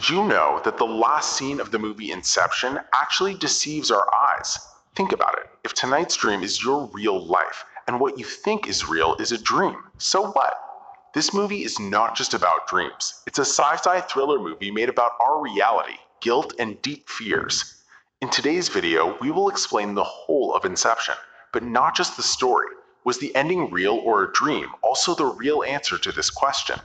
Did you know that the last scene of the movie Inception actually deceives our eyes? Think about it. If tonight's dream is your real life, and what you think is real is a dream, so what? This movie is not just about dreams. It's a sci-fi thriller movie made about our reality, guilt, and deep fears. In today's video, we will explain the whole of Inception, but not just the story. Was the ending real or a dream also the real answer to this question?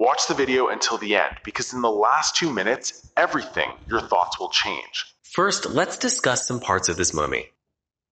Watch the video until the end, because in the last 2 minutes, your thoughts will change. First, let's discuss some parts of this movie.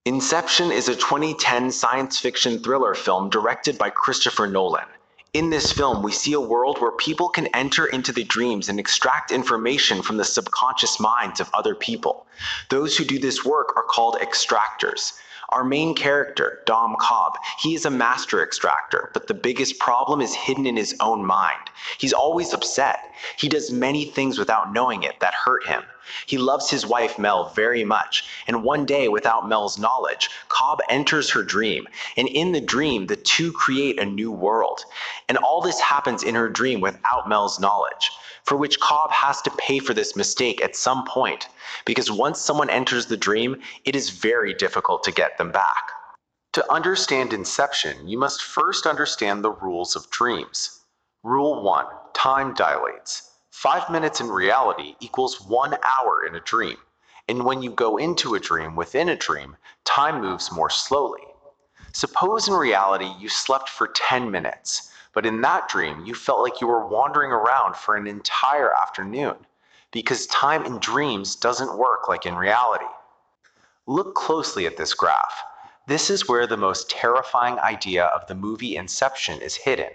Inception is a 2010 science fiction thriller film directed by Christopher Nolan. In this film, we see a world where people can enter into the dreams and extract information from the subconscious minds of other people. Those who do this work are called extractors. Our main character, Dom Cobb, he is a master extractor, but the biggest problem is hidden in his own mind. He's always upset. He does many things without knowing it that hurt him. He loves his wife Mel very much, and one day, without Mel's knowledge, Cobb enters her dream, and in the dream, the two create a new world. And all this happens in her dream without Mel's knowledge, for which Cobb has to pay for this mistake at some point, because once someone enters the dream, it is very difficult to get them back. To understand Inception, you must first understand the rules of dreams. Rule 1. Time dilates. 5 minutes in reality equals 1 hour in a dream. And when you go into a dream within a dream, time moves more slowly. Suppose in reality you slept for 10 minutes, but in that dream you felt like you were wandering around for an entire afternoon, because time in dreams doesn't work like in reality. Look closely at this graph. This is where the most terrifying idea of the movie Inception is hidden.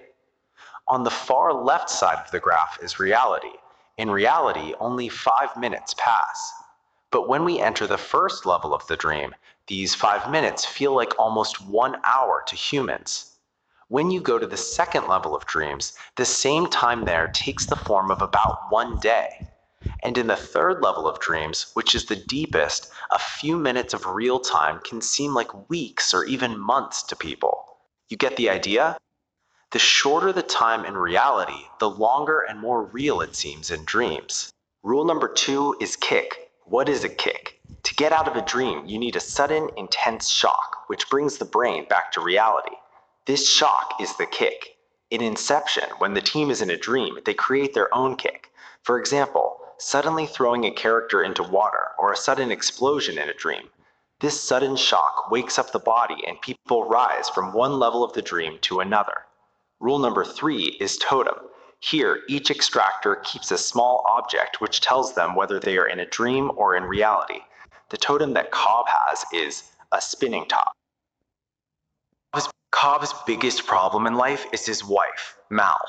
On the far left side of the graph is reality. In reality, only 5 minutes pass. But when we enter the first level of the dream, these 5 minutes feel like almost 1 hour to humans. When you go to the second level of dreams, the same time there takes the form of about 1 day. And in the third level of dreams, which is the deepest, a few minutes of real time can seem like weeks or even months to people. You get the idea? The shorter the time in reality, the longer and more real it seems in dreams. Rule number 2 is kick. What is a kick? To get out of a dream, you need a sudden, intense shock, which brings the brain back to reality. This shock is the kick. In Inception, when the team is in a dream, they create their own kick. For example, suddenly throwing a character into water or a sudden explosion in a dream. This sudden shock wakes up the body and people rise from one level of the dream to another. Rule number 3 is totem. Here, each extractor keeps a small object which tells them whether they are in a dream or in reality. The totem that Cobb has is a spinning top. Cobb's biggest problem in life is his wife, Mal.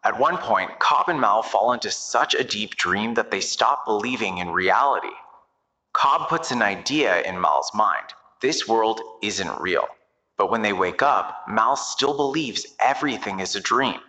At one point, Cobb and Mal fall into such a deep dream that they stop believing in reality. Cobb puts an idea in Mal's mind. This world isn't real. But when they wake up, Mal still believes everything is a dream.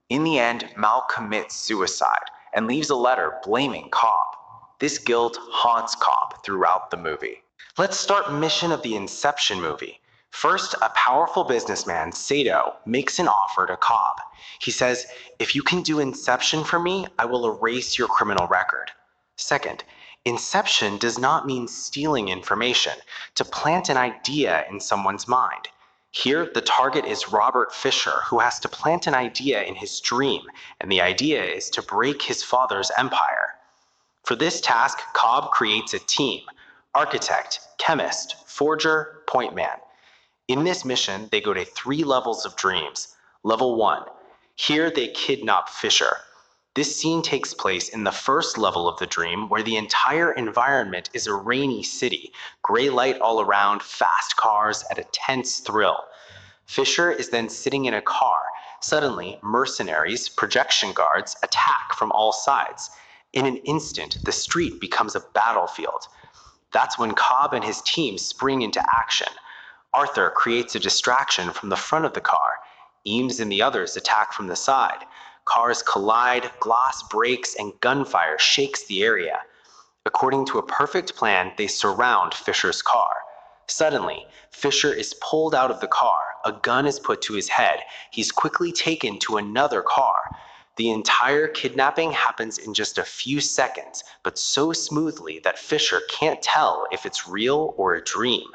In the end, Mal commits suicide and leaves a letter blaming Cobb. This guilt haunts Cobb throughout the movie. Let's start mission of the Inception movie. First, a powerful businessman, Sato, makes an offer to Cobb. He says, "If you can do Inception for me, I will erase your criminal record." Second, Inception does not mean stealing information, to plant an idea in someone's mind. Here, the target is Robert Fisher, who has to plant an idea in his dream, and the idea is to break his father's empire. For this task, Cobb creates a team: architect, chemist, forger, point man. In this mission, they go to 3 levels of dreams. Level 1. Here, they kidnap Fisher. This scene takes place in the first level of the dream, where the entire environment is a rainy city, gray light all around, fast cars, and a tense thrill. Fisher is then sitting in a car. Suddenly, mercenaries, projection guards, attack from all sides. In an instant, the street becomes a battlefield. That's when Cobb and his team spring into action. Arthur creates a distraction from the front of the car. Eames and the others attack from the side. Cars collide, glass breaks, and gunfire shakes the area. According to a perfect plan, they surround Fisher's car. Suddenly, Fisher is pulled out of the car. A gun is put to his head. He's quickly taken to another car. The entire kidnapping happens in just a few seconds, but so smoothly that Fisher can't tell if it's real or a dream.